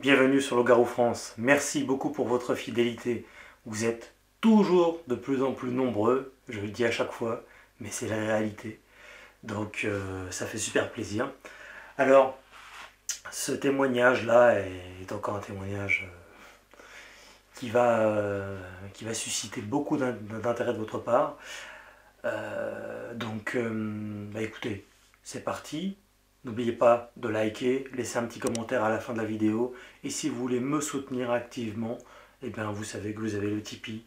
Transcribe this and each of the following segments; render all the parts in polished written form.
bienvenue sur Loup-Garou France. Merci beaucoup pour votre fidélité. Vous êtes toujours de plus en plus nombreux, je le dis à chaque fois, mais c'est la réalité. Donc ça fait super plaisir. Alors, ce témoignage-là est encore un témoignage qui va susciter beaucoup d'intérêt de votre part. Écoutez, c'est parti. N'oubliez pas de liker, laisser un petit commentaire à la fin de la vidéo. Et si vous voulez me soutenir activement, eh bien vous savez que vous avez le Tipeee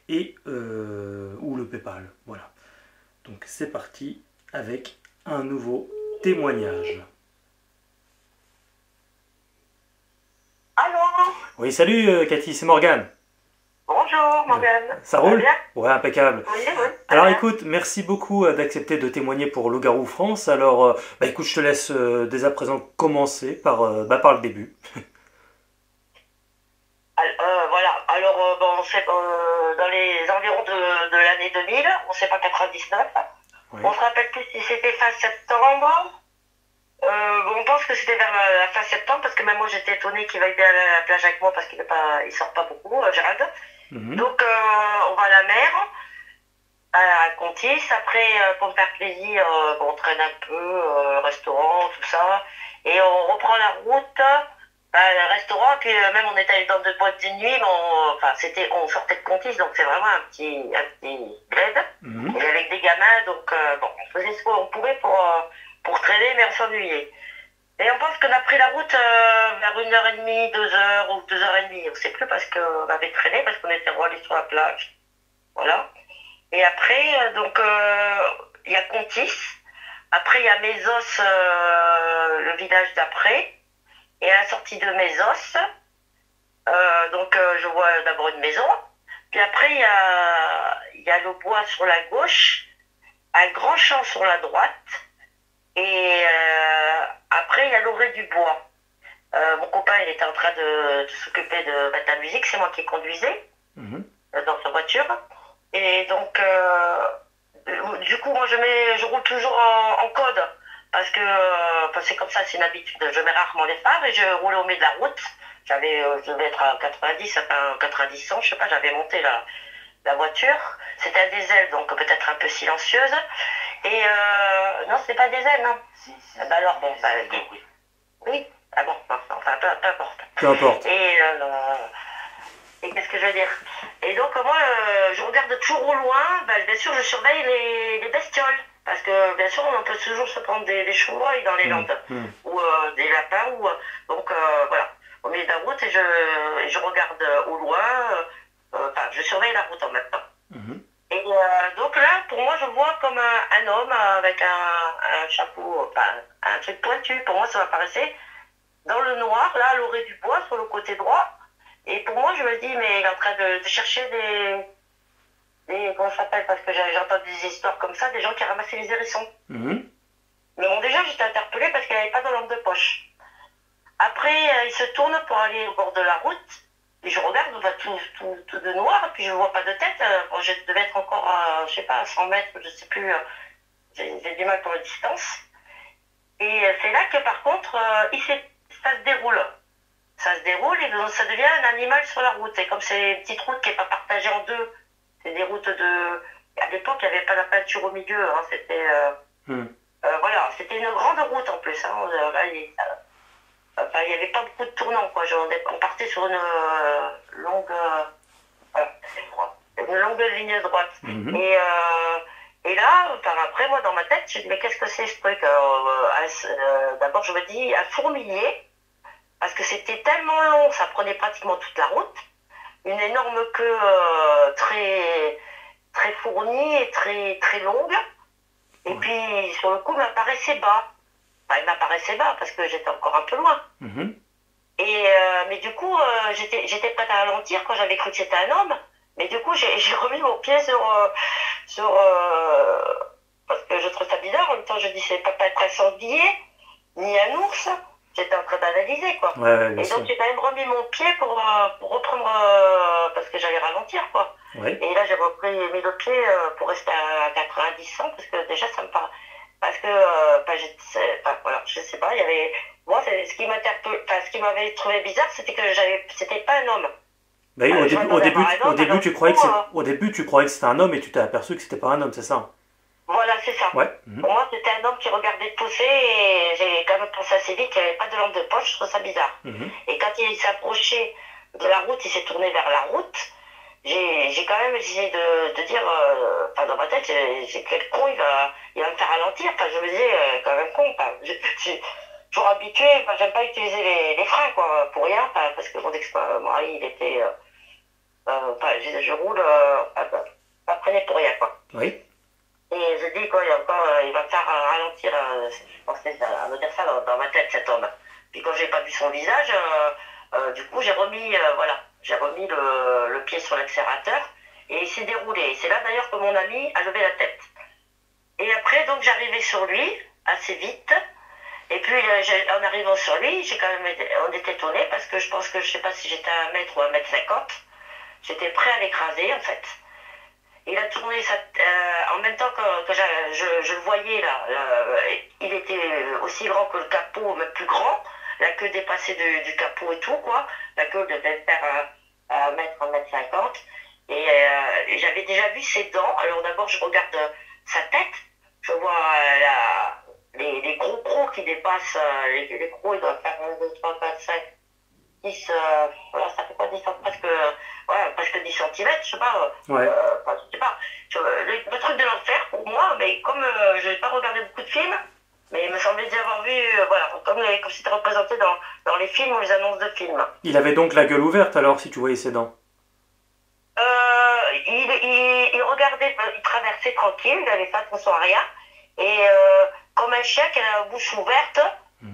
et, ou le Paypal. Voilà. Donc c'est parti avec un nouveau témoignage. Allô? Oui, salut Cathy, c'est Morgane. Bonjour Morgane. Ça roule? bien? Ouais, impeccable. Oui. Alors Bien. écoute, merci beaucoup d'accepter de témoigner pour Loup-Garou France. Alors écoute, je te laisse dès à présent commencer par le début. Voilà, alors bon, c'est dans les environs de l'année 2000, on ne sait pas 99. Ouais. On se rappelle plus si c'était fin septembre. On pense que c'était vers la fin septembre parce que même moi j'étais étonnée qu'il veuille bien aller à la plage avec moi parce qu'il ne sort pas beaucoup, Gérald. Mhm. Donc on va à la mer, à Contis. Après, pour me faire plaisir, on traîne un peu, restaurant, tout ça. Et on reprend la route, le restaurant. Puis même on était allé dans deux boîtes de nuit. Mais on sortait de Contis, donc c'est vraiment un petit bled. Mhm. Et avec des gamins, donc on faisait ce qu'on pouvait pour traîner, mais on s'ennuyait. Et on pense qu'on a pris la route vers 1h30, 2h ou 2h30. On ne sait plus parce qu'on avait traîné, parce qu'on était allé sur la plage. Voilà. Et après, il y a Contis. Après, il y a Mésos, le village d'après. Et à la sortie de Mésos, je vois d'abord une maison. Puis après, il y a le bois sur la gauche, un grand champ sur la droite. Et après, il y a l'orée du bois. Mon copain, il était en train de s'occuper de mettre la musique. C'est moi qui conduisais dans sa voiture. Et donc, du coup, moi, je roule toujours en code. Parce que c'est comme ça, c'est une habitude. Je mets rarement les phares et je roulais au milieu de la route. Je devais être à 90, enfin 90 ans, je sais pas, j'avais monté la voiture. C'était un diesel, donc peut-être un peu silencieuse. Et non, c'était pas diesel, non. Alors, bon, oui. Ah bon, enfin, peu importe. Peu importe. Et qu'est-ce que je veux dire? Et donc, moi, je regarde toujours au loin. Bien sûr, je surveille les bestioles. Parce que, bien sûr, on peut toujours se prendre des chevreuils dans les Landes. Ou des lapins. Donc, voilà. Au milieu de la route, et je regarde au loin. Je surveille la route en même temps. Et donc là, pour moi, je vois comme un homme avec un chapeau, un truc pointu. Pour moi, ça m'apparaissait dans le noir, là, à l'orée du bois, sur le côté droit. Et pour moi, je me dis, mais il est en train de chercher comment ça s'appelle? Parce que j'entends des histoires comme ça, des gens qui ramassaient les hérissons. Mais bon, déjà, j'étais interpellée parce qu'elle n'avait pas de lampe de poche. Après, il se tourne pour aller au bord de la route. Et je regarde, on va tout de noir, et puis je ne vois pas de tête. Je devais être encore à, je sais pas, à 100 mètres, je ne sais plus. J'ai du mal pour la distance. Et c'est là que, par contre, ça se déroule. Ça se déroule et donc, ça devient un animal sur la route. Et comme c'est une petite route qui n'est pas partagée en deux, c'est des routes de... À l'époque, il n'y avait pas la peinture au milieu. Hein, c'était... voilà, c'était une grande route en plus. Hein, il n'y avait pas beaucoup de tournants, quoi. On partait sur une longue ligne droite. Et là, après, moi, dans ma tête, je me dis, mais qu'est-ce que c'est ce truc? D'abord, je me dis, un fourmilier, parce que c'était tellement long, ça prenait pratiquement toute la route. Une énorme queue très, très fournie et très, très longue. Et puis, sur le coup, il m'apparaissait bas. Il m'apparaissait bas parce que j'étais encore un peu loin. Mais du coup, j'étais prête à ralentir quand j'avais cru que c'était un homme. Mais du coup, j'ai remis mon pied parce que je trouve ça bizarre. En même temps, je dis, c'est pas être un sanglier, ni un ours. J'étais en train d'analyser, quoi. Ouais, et donc, j'ai quand même remis mon pied pour reprendre, parce que j'allais ralentir, quoi. Ouais. Et là, j'ai mis le pied pour rester à 90-100, parce que déjà, ça me paraît... parce que, voilà, je sais pas, il y avait, moi, ce qui ce qui m'avait trouvé bizarre, c'était que c'était pas un homme. Bah oui, Je m'attendais à voir un au homme, début, alors tu du croyais coup, au début, tu croyais que c'était un homme et tu t'es aperçu que c'était pas un homme, c'est ça? voilà, c'est ça. Ouais. Pour moi, c'était un homme qui regardait pousser et j'ai quand même pensé assez vite qu'il n'y avait pas de lampe de poche, je trouve ça bizarre. Mhm. Et quand il s'approchait de la route, il s'est tourné vers la route. J'ai quand même essayé de dire, enfin dans ma tête, j'ai quel con, il va me faire ralentir. Enfin, je me disais, quand même con. Enfin, je suis toujours habitué, enfin, j'aime pas utiliser les freins, quoi, pour rien, enfin, parce que mon ex-mari, il était, enfin, je roule, pas freiné pour rien, quoi. Oui. Et je dis, quoi, il va me faire ralentir, je pensais à me dire ça dans ma tête, cet homme. Puis quand j'ai pas vu son visage, du coup, j'ai remis le pied sur l'accélérateur et il s'est déroulé. Et c'est là d'ailleurs que mon ami a levé la tête. Et après, donc, j'arrivais sur lui assez vite. Et puis, en arrivant sur lui, on était étonnés parce que je pense que je sais pas si j'étais à 1 mètre ou 1,50 m. J'étais prêt à l'écraser, en fait. Il a tourné en même temps que je le voyais là, il était aussi grand que le capot, même plus grand. La queue dépassait du capot et tout, quoi. La queue devait faire 1 m, 1,50 m. Et j'avais déjà vu ses dents. Alors d'abord, je regarde sa tête. Je vois les gros crocs qui dépassent. Les crocs, ils doivent faire 1, 2, 3, 4, 5, 10. Voilà, ça fait quoi, 10 presque, ouais, presque 10 centimètres, je sais pas. Ouais. Je sais pas. Le truc de l'enfer pour moi, mais comme je n'ai pas regardé beaucoup de films, mais il me semblait d'y avoir vu, voilà, comme c'était représenté dans les films ou les annonces de films. Il avait donc la gueule ouverte alors, si tu voyais ses dents. Il regardait, il traversait tranquille, il n'avait pas attention à rien, et comme un chien qui a la bouche ouverte,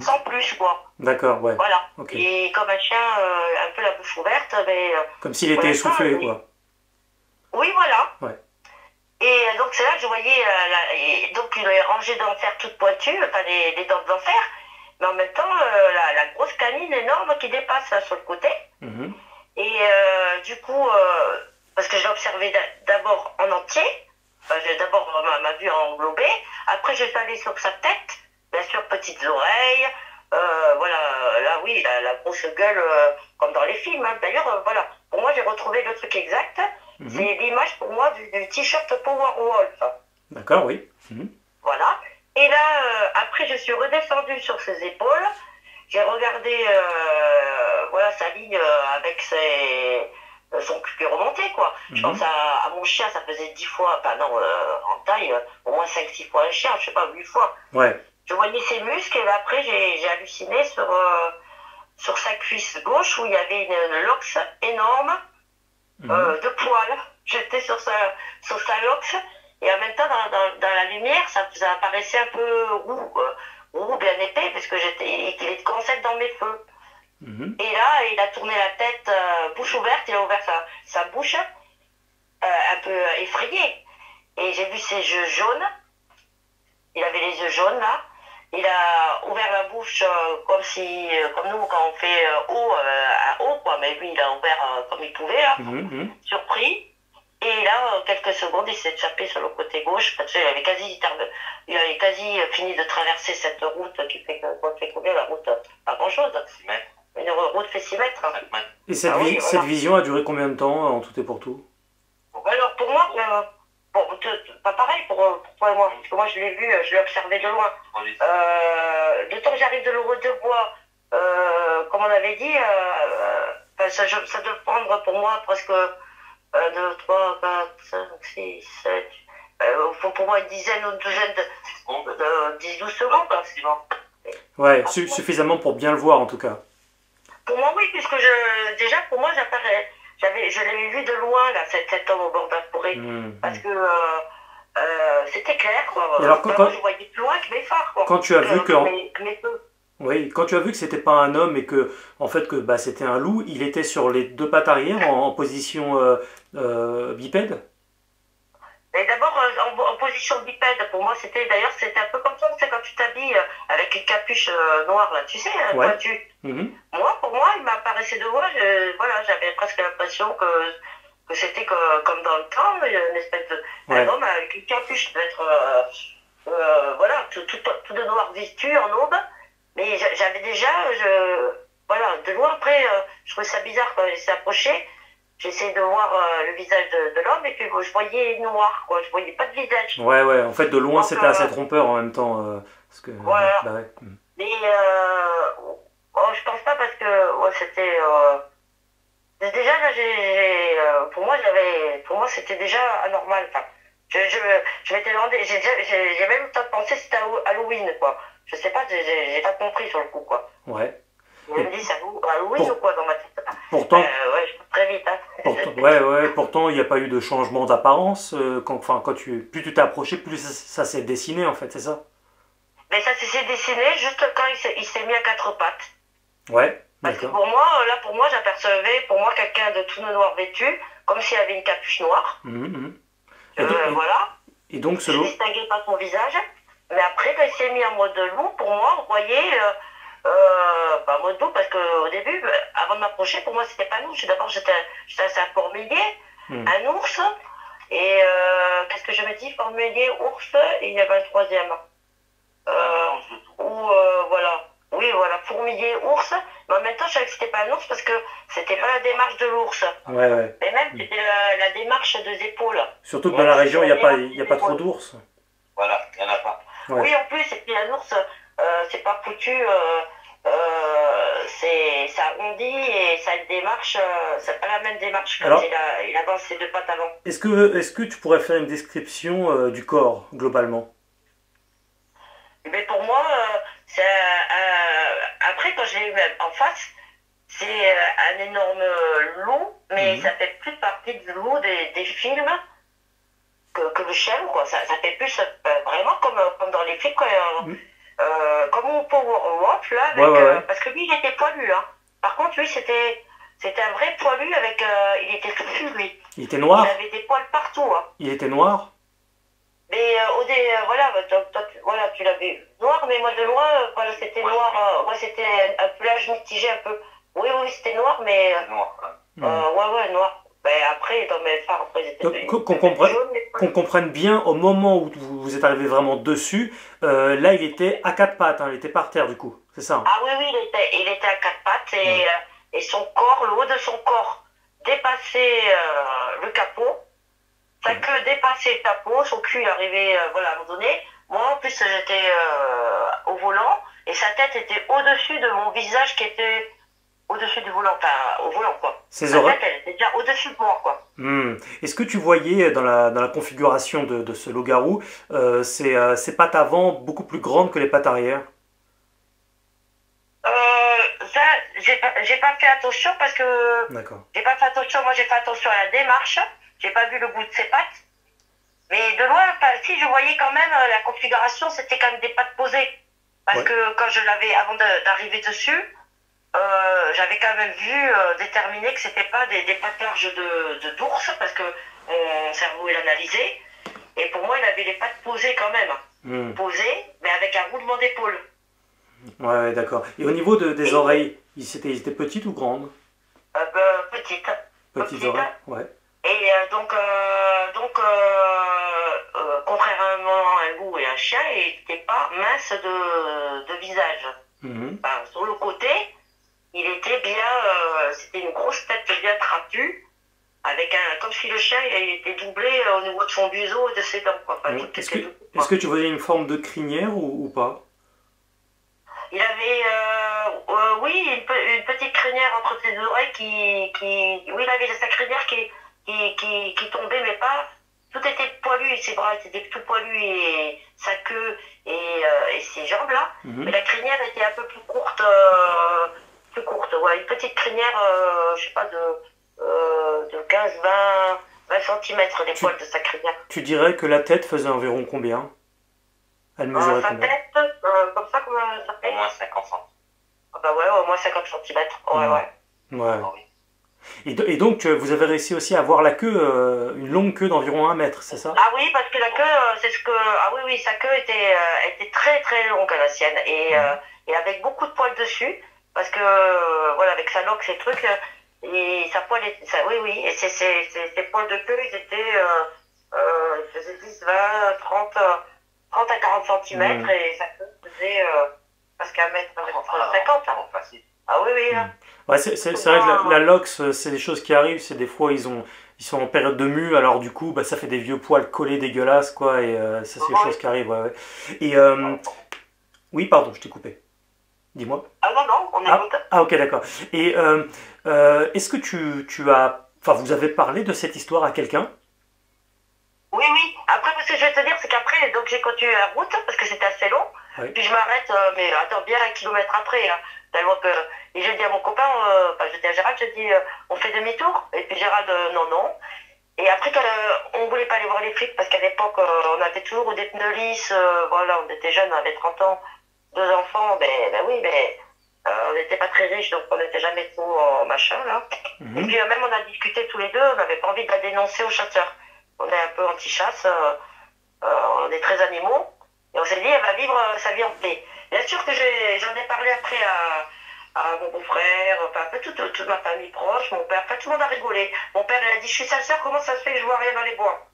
sans plus, quoi. D'accord, ouais. Voilà. Okay. Et comme un chien, un peu la bouche ouverte, mais. Comme s'il était essoufflé, quoi. Oui, voilà. Ouais. Et donc c'est là que je voyais, donc il avait rangé d'enfer toute pointue, enfin les dents de l'enfer, mais en même temps la grosse canine énorme qui dépasse là sur le côté. Mm-hmm. Et du coup, parce que je l'ai observé d'abord en entier, j'ai d'abord ma vue englobée, après je suis allée sur sa tête, bien sûr petites oreilles, voilà, là oui, la grosse gueule comme dans les films, hein. D'ailleurs, voilà, pour moi j'ai retrouvé le truc exact. C'est l'image pour moi du t-shirt Powerwolf. D'accord, oui. Voilà. Et là, après, je suis redescendue sur ses épaules. J'ai regardé voilà, sa ligne avec son cul remonté, quoi. Je pense à mon chien, ça faisait 10 fois, enfin non, en taille, au moins 5-6 fois un chien, je sais pas, 8 fois. Ouais. Je voyais ses muscles et là, après, j'ai halluciné sur sa cuisse gauche où il y avait une lox énorme. De poils. J'étais sur sa lox et en même temps dans la lumière ça apparaissait un peu roux bien épais parce que il commençait à être dans mes feux. Et là il a tourné la tête bouche ouverte, il a ouvert sa bouche un peu effrayé et j'ai vu ses yeux jaunes, il avait les yeux jaunes là. Il a ouvert la bouche comme nous quand on fait un O, quoi. Mais lui, il a ouvert comme il pouvait, là, surpris. Et là, quelques secondes, il s'est échappé sur le côté gauche, parce qu'il avait quasi fini de traverser cette route qui fait combien la route? Pas grand-chose. 6 mètres. Une route fait 6 mètres. 5 mètres. Et cette vision a duré combien de temps, en tout et pour tout? Alors, pour moi, pas pareil pour toi et moi, parce que moi je l'ai vu, je l'ai observé de loin. Le temps que j'arrive de l'Heureux de Bois, comme on avait dit, ça doit prendre pour moi presque 2, 3, 4, 5, 6, 7. Il faut pour moi une dizaine ou une douzaine de 10-12 secondes maximum. Ouais, suffisamment pour bien le voir en tout cas. Pour moi, oui, puisque déjà pour moi, je l'avais vu de loin, là, cet homme au bord d'un forêt. Parce que c'était clair, quoi. Alors, je voyais plus loin que mes phares, quoi. Quand tu as vu que. Mes feux. Oui, quand tu as vu que c'était pas un homme et que, en fait, que c'était un loup, il était sur les 2 pattes arrière en position bipède? Et d'abord, en position bipède, pour moi, c'était un peu comme ça, c'est quand tu t'habilles avec une capuche noire, là, tu sais, pointue. Pour moi, il m'apparaissait de loin, voilà, j'avais presque l'impression que c'était comme dans le temps, une espèce d'un homme avec une capuche, peut-être voilà, tout de noir vêtu en aube. Mais j'avais déjà, voilà, de loin après, je trouvais ça bizarre quand j'essayais d'approcher. J'essayais de voir le visage de l'homme et puis bon, je voyais noir, quoi. Je voyais pas de visage. Ouais, ouais, en fait, de loin, Donc, c'était assez trompeur en même temps. Parce que, voilà. bah ouais. Mais oh, je pense pas parce que ouais, c'était. Déjà, là, pour moi, c'était déjà anormal. Enfin, je m'étais demandé, j'ai même eu le temps de penser que c'était Halloween, quoi. Je sais pas, j'ai pas compris sur le coup, quoi. Ouais. Je me dis, c'est Halloween ou quoi dans ma tête? Pourtant, Ouais, je peux très vite, hein. ouais, ouais, pourtant, il n'y a pas eu de changement d'apparence. Enfin, plus tu t'es approché, plus ça s'est dessiné, en fait, c'est ça? Mais ça s'est dessiné juste quand il s'est mis à quatre pattes. Ouais, Parce que d'accord. pour moi, j'apercevais, quelqu'un de tout noir vêtu, comme s'il avait une capuche noire. Mhm, mhm. Voilà. Et donc, Je ne distinguais pas son visage. Mais après, quand il s'est mis en mode loup, pour moi, vous voyez, en mode loup, parce qu'au début, avant de m'approcher, pour moi, c'était pas un ours. D'abord, j'étais un formelier, un ours. Et qu'est-ce que je me dis? Formelier, ours, et il y avait un troisième. Voilà. Oui, voilà, fourmilier, ours. Mais en même temps, je savais que c'était pas un ours parce que c'était pas la démarche de l'ours. Ouais, ouais. Mais même, c'était la démarche des épaules. Surtout que dans la région, il n'y a pas trop d'ours. Voilà, il n'y en a pas. Ouais. Oui, en plus, et puis un ours, c'est pas foutu, ça arrondit et ça a une démarche, c'est pas la même démarche quand il avance ses deux pattes avant. Est-ce que tu pourrais faire une description du corps, globalement? Mais pour moi, après, quand je l'ai eu en face, c'est un énorme loup, mais ça fait plus partie du loup des films que le chien, quoi. Ça fait plus vraiment comme dans les films, quoi. Comme au Powerwolf, là, avec, parce que lui, il était poilu, hein. Par contre, lui, c'était un vrai poilu avec. Il était touffu, lui. Il était noir? Il avait des poils partout, hein. Il était noir? Mais voilà, tu l'avais vu noir, mais moi de loin, voilà, c'était noir. Moi, c'était un pelage mitigé un peu. Oui, c'était noir, mais. Noir, ouais, noir. Ben, après, dans mes phares, après, c'était. Qu'on comprenne bien, au moment où vous êtes arrivé vraiment dessus, là, il était à quatre pattes, hein, il était par terre, du coup. C'est ça? Ah oui, il était à quatre pattes et son corps, le haut de son corps, dépassait le capot. Sa queue dépassait le capot, son cul arrivait voilà, à un moment donné. Moi, en plus, j'étais au volant et sa tête était au-dessus de mon visage qui était au-dessus du volant, enfin au volant, quoi. Ses sa oreilles. tête, elle était déjà au-dessus de moi, quoi. Est-ce que tu voyais dans la configuration de ce loup-garou ses pattes avant beaucoup plus grandes que les pattes arrière? Ça, j'ai pas fait attention parce que. D'accord. J'ai pas fait attention, moi j'ai fait attention à la démarche. J'ai pas vu le bout de ses pattes. Mais de loin, si je voyais quand même la configuration, c'était quand même des pattes posées. Parce que quand je l'avais, avant d'arriver dessus, j'avais quand même vu déterminer que c'était pas des pattes larges d'ours, parce que mon cerveau il analysait. Et pour moi, il avait les pattes posées quand même. Posées, mais avec un roulement d'épaule. Ouais, d'accord. Et au niveau des oreilles, ils étaient petites ou grandes? Petites. Petites oreilles, ouais. Et contrairement à un loup et un chien, il n'était pas mince de visage. Enfin, sur le côté, il était bien, c'était une grosse tête bien trapue, avec comme si le chien il était doublé au niveau de son museau et de ses dents. Enfin, est-ce que tu voyais une forme de crinière ou pas? Il avait, oui, une petite crinière entre ses oreilles oui, il avait sa crinière qui tombait, mais pas. Tout était poilu, et ses bras étaient tout poilus, et sa queue et ses jambes là. Mais la crinière était un peu plus courte, ouais, une petite crinière, je sais pas, de 15, 20 cm des poils de sa crinière. Tu dirais que la tête faisait environ combien? Elle mesurait sa combien? tête, comme ça, comment ça fait? Au moins 50 cm. Ah bah ouais, au moins 50 cm. Ouais. Et donc, vous avez réussi aussi à voir la queue, une longue queue d'environ 1 mètre, c'est ça? Ah oui, parce que la queue, c'est ce que. Ah oui, sa queue était très très longue à la sienne. Et avec beaucoup de poils dessus. Parce que, voilà, avec sa loque, ses trucs, et sa poil était. Oui, et ses poils de queue, ils étaient. Ils faisaient 10, 20, 30. 30 à 40 Mm. centimètres et ça faisait presque 1 mètre 50. Hein. Facile. Ah oui, oui. Mm. Hein. Ouais, c'est vrai que Souvent, la LOX, c'est des choses qui arrivent, c'est des fois ils sont en période de mue, alors du coup, bah, ça fait des vieux poils collés dégueulasses, quoi, et ça c'est des choses oui. qui arrivent, ouais, ouais. Et oui, pardon, je t'ai coupé. Dis-moi. Ah non, non, on Ah, écoute. ah, ok, d'accord. Et est-ce que tu as, enfin, vous avez parlé de cette histoire à quelqu'un? Oui, oui. Après, ce que je vais te dire, c'est qu'après, donc j'ai continué la route parce que c'était assez long. Oui. Puis je m'arrête, mais attends, bien 1 kilomètre après. Hein. Tellement que... Et je dis à mon copain, enfin, je dis à Gérald, je dis, on fait demi-tour. Et puis Gérald, non, non. Et après, quand, on voulait pas aller voir les flics parce qu'à l'époque, on avait toujours des pneus lisses. Voilà, on était jeunes, on avait 30 ans, 2 enfants. Ben oui, mais on n'était pas très riches, donc on n'était jamais trop en machin, là. Et Mhm. puis même, on a discuté tous les deux, on n'avait pas envie de la dénoncer aux chasseurs. On est un peu anti-chasse, on est très animaux. Et on s'est dit, elle va vivre sa vie en paix. Bien sûr que j'en ai parlé après à mon beau-frère, enfin, un peu toute ma famille proche, mon père, enfin, tout le monde a rigolé. Mon père, il a dit, je suis sa sœur, comment ça se fait que je vois rien dans les bois?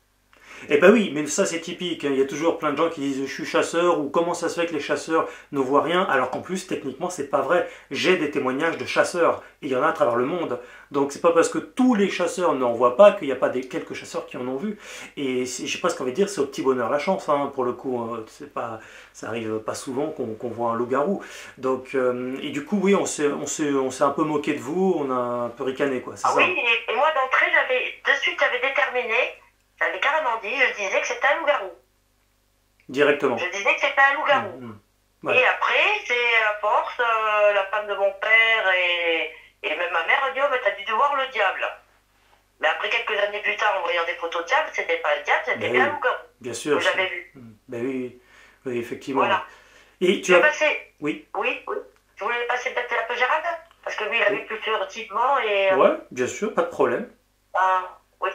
Eh ben oui, mais ça c'est typique, hein. Il y a toujours plein de gens qui disent je suis chasseur ou comment ça se fait que les chasseurs ne voient rien alors qu'en plus techniquement c'est pas vrai. J'ai des témoignages de chasseurs et il y en a à travers le monde. Donc c'est pas parce que tous les chasseurs n'en voient pas qu'il n'y a pas des quelques chasseurs qui en ont vu. Et je sais pas ce qu'on veut dire, c'est au petit bonheur la chance, hein, pour le coup. C'est pas, ça arrive pas souvent qu'on voit un loup-garou. Donc et du coup oui, on s'est un peu moqué de vous, on a un peu ricané quoi, c'est Ah oui, ça. et moi d'entrée, de suite, j'avais déterminé, j'avais carrément dit, je disais que c'était un loup-garou. Je Directement. disais que c'était un loup-garou. Mhm. Et Ouais. après, c'est à force, la femme de mon père et même ma mère a dit, oh, mais t'as dû voir le diable. Mais après, quelques années plus tard, en voyant des photos de diable, c'était pas le diable, c'était Ben bien un oui, loup-garou bien que sûr. j'avais vu. Ben oui, oui, oui, effectivement. Voilà. Et Je tu vais as... passer. Oui, Oui, oui. Je voulais passer peut-être un peu Gérald, parce que lui, il a vu oui. plus furtivement et. Ouais, bien sûr, pas de problème. Oui.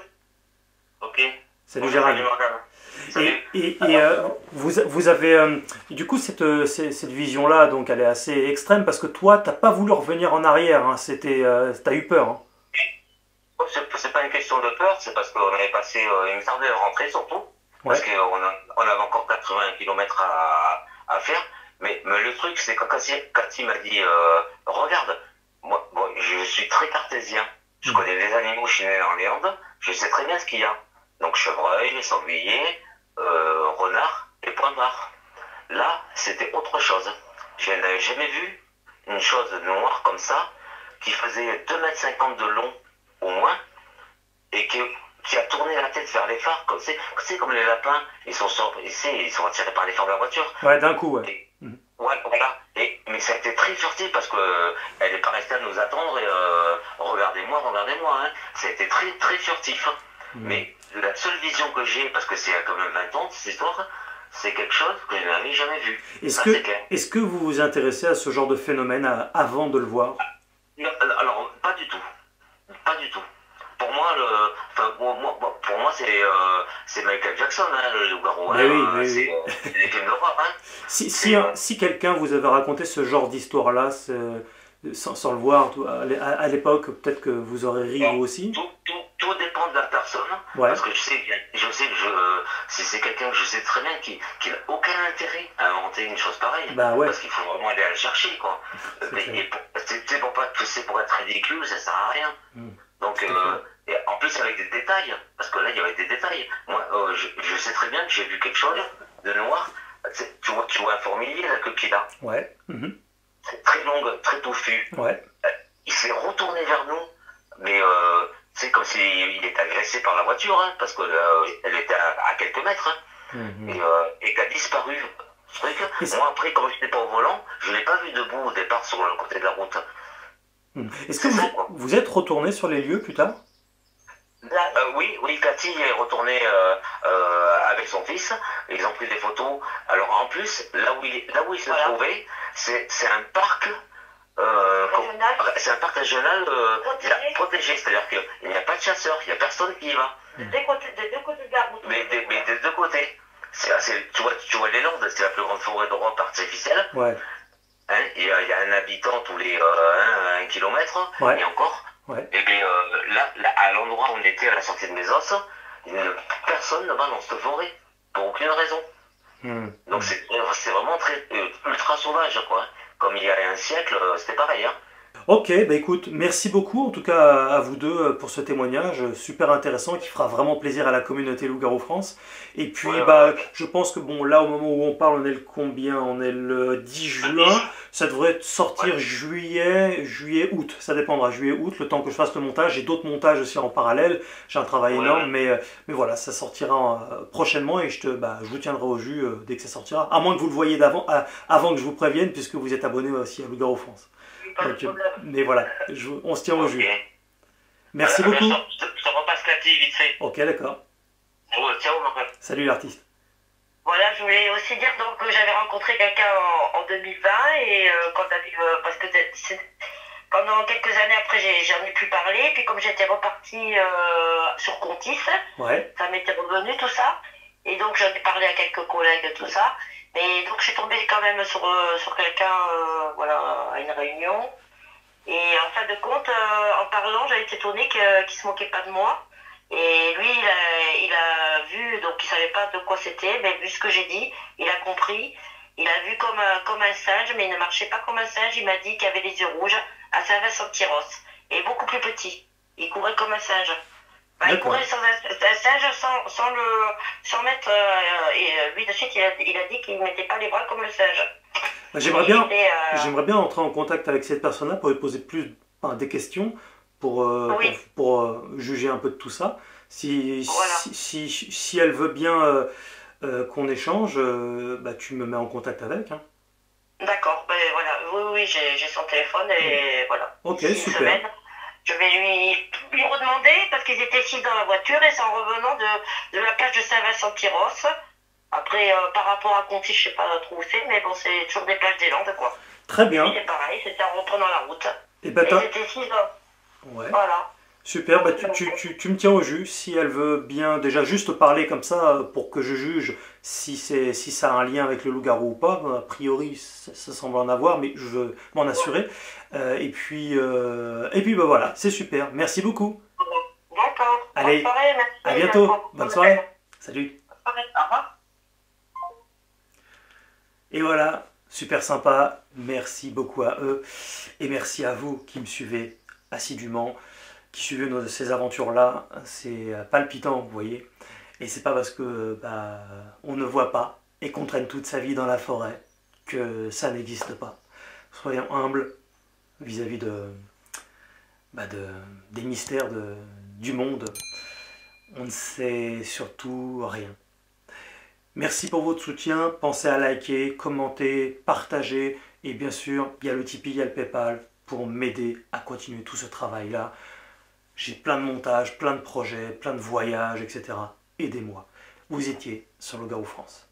Ok. Salut Bon, ben, salut Gérald. Morgane. Salut. Et vous avez... du coup, cette vision-là, donc, elle est assez extrême parce que toi, t'as pas voulu revenir en arrière. Hein, c'était, t'as eu peur. Hein. Oh, c'est pas une question de peur, c'est parce qu'on avait passé une tardée de rentrée surtout, parce Ouais. on avait encore 80 kilomètres à faire. Mais le truc, c'est que quand il m'a dit, regarde, moi, bon, je suis très cartésien, je Mhm. connais les animaux, je suis né dans les Andes, je sais très bien ce qu'il y a. Donc chevreuil, sanglier, renard et point barre. Là, c'était autre chose. Je n'avais jamais vu une chose noire comme ça, qui faisait 2,50 m de long au moins, et qui a tourné la tête vers les phares, comme c'est comme les lapins, ils sont attirés par les phares de la voiture. Ouais, d'un coup, ouais. Et, Mhm. ouais, voilà. Mais ça a été très furtif parce que elle n'est pas restée à nous attendre et regardez-moi, regardez-moi. Hein. Ça a été très très furtif. Mhm. Mais la seule vision que j'ai, parce que c'est il y a quand même 20 ans cette histoire, c'est quelque chose que je n'avais jamais vu. Ça c'est clair. Est-ce que vous vous intéressez à ce genre de phénomène avant de le voir? Non, alors, pas du tout. Pas du tout. Pour moi, enfin, pour moi c'est Michael Jackson, hein, le loup-garou. Ben oui, Hein, oui, oui. c'est des films d'horreur. Hein. Si, C'est, si quelqu'un vous avait raconté ce genre d'histoire-là, sans le voir, à l'époque, peut-être que vous aurez ri bon, vous aussi. tout dépend de la personne, Ouais, parce que je sais que si c'est quelqu'un que je sais très bien qui n'a aucun intérêt à inventer une chose pareille, bah ouais, parce qu'il faut vraiment aller la chercher, quoi. c'est clair. C'est pour pas, c'est pour être ridicule, ça sert à rien. Mm, Donc, tout à fait. et en plus avec des détails, parce que là, il y avait des détails. Moi, je sais très bien que j'ai vu quelque chose de noir. Tu vois un fourmilier, la queue qu'il a. Ouais, mhm, C'est très longue, très touffue. ouais, Il s'est retourné vers nous, mais c'est comme s'il était agressé par la voiture, hein, parce qu'elle était à quelques mètres, hein, mhm. et qu'elle a disparu. Ce truc, Est-ce moi, après, comme je n'étais pas au volant, je ne l'ai pas vu debout au départ sur le côté de la route. est-ce que C'est ça, quoi. vous êtes retourné sur les lieux plus tard? Là, Oui, oui, Cathy est retournée avec son fils. Ils ont pris des photos. Alors en plus, là où il se voilà. trouvait, c'est un parc. Régional. C'est un parc régional Protégé. protégé, c'est-à-dire qu'il n'y a pas de chasseurs, il n'y a personne qui y va. Des deux côtés de la route. Mais des deux côtés. Tu vois les Landes, c'est la plus grande forêt d'Europe artificielle. Ouais, Hein, il y a un habitant tous les 1 kilomètre, ouais, et encore. ouais. Et bien là, à l'endroit où on était à la sortie de mes os, personne ne va dans cette forêt, pour aucune raison. Donc c'est vraiment très ultra sauvage, quoi. Comme il y a un siècle, c'était pareil, hein. Ok, bah écoute, merci beaucoup en tout cas à vous deux pour ce témoignage super intéressant qui fera vraiment plaisir à la communauté Loup-Garou France. Et puis Ouais, ouais, bah ouais. je pense que bon là au moment où on parle on est le combien? On est le 10 Le juin, 10, ça devrait ouais. sortir juillet, août, ça dépendra, juillet, août, le temps que je fasse le montage. J'ai d'autres montages aussi en parallèle, j'ai un travail Ouais, énorme, ouais. mais voilà, ça sortira prochainement et je vous tiendrai au jus dès que ça sortira. À moins que vous le voyez d'avant, avant que je vous prévienne puisque vous êtes abonné aussi à Loup-Garou France. Pas de Donc, problème. mais voilà, on se tient au Ok. jus. Merci Allez, beaucoup. je te repasse la clé vite fait. Ok, d'accord. Ouais, ciao, Laurent. Salut l'artiste. Voilà, je voulais aussi dire donc que j'avais rencontré quelqu'un en 2020 et parce que pendant quelques années après j'en ai plus parlé, puis comme j'étais repartie sur Contis, Ouais, ça m'était revenu tout ça, et donc j'en ai parlé à quelques collègues tout ça, mais donc je suis tombée quand même sur quelqu'un voilà à une réunion, et en fin de compte en parlant j'ai été étonnée qu'il se moquait pas de moi. Et lui, il a vu, donc il savait pas de quoi c'était, mais vu ce que j'ai dit, il a compris. Il a vu comme un singe, mais il ne marchait pas comme un singe. Il m'a dit qu'il avait les yeux rouges à Saint-Vincent-de-Tyros. Et beaucoup plus petit. Il courait comme un singe. Enfin, il courait d'accord. sans un singe sans mettre. Lui, de suite, il a dit qu'il ne mettait pas les bras comme le singe. Bah, Il était. j'aimerais bien entrer en contact avec cette personne-là pour lui poser des questions Oui, juger un peu de tout ça. voilà. Si elle veut bien qu'on échange, bah, tu me mets en contact avec, hein. D'accord, ben voilà, oui, oui, j'ai son téléphone et voilà. Ok, D'ici une super. semaine, je vais lui redemander parce qu'ils étaient six dans la voiture et c'est en revenant de la plage de Saint-Vincent-de-Tyros. Après, par rapport à Conti, je sais pas trop où c'est, mais bon, c'est toujours des plages des Landes, quoi. Très Et lui, bien. c'est pareil, c'était en reprenant la route. Et bah, Et ils étaient six dans. ouais. Voilà. Super, bah Donc, tu me tiens au jus si elle veut bien déjà juste parler comme ça pour que je juge si ça a un lien avec le loup-garou ou pas. Bon, a priori, ça semble en avoir, mais je veux m'en assurer. Et puis bah voilà, c'est super. Merci beaucoup. d'accord. Bonne Allez, soirée, à merci bientôt. pour Bonne ton soirée. appel. Salut. Bonne soirée, au revoir. Et voilà, super sympa. Merci beaucoup à eux. Et merci à vous qui me suivez assidûment, qui suivez ces aventures-là. C'est palpitant, vous voyez. Et c'est pas parce que bah, on ne voit pas et qu'on traîne toute sa vie dans la forêt que ça n'existe pas. Soyons humbles vis-à-vis des mystères du monde. On ne sait surtout rien. Merci pour votre soutien. Pensez à liker, commenter, partager. Et bien sûr, il y a le Tipeee, il y a le PayPal pour m'aider à continuer tout ce travail-là. J'ai plein de montages, plein de projets, plein de voyages, etc. Aidez-moi. Vous étiez sur Loup-Garou France.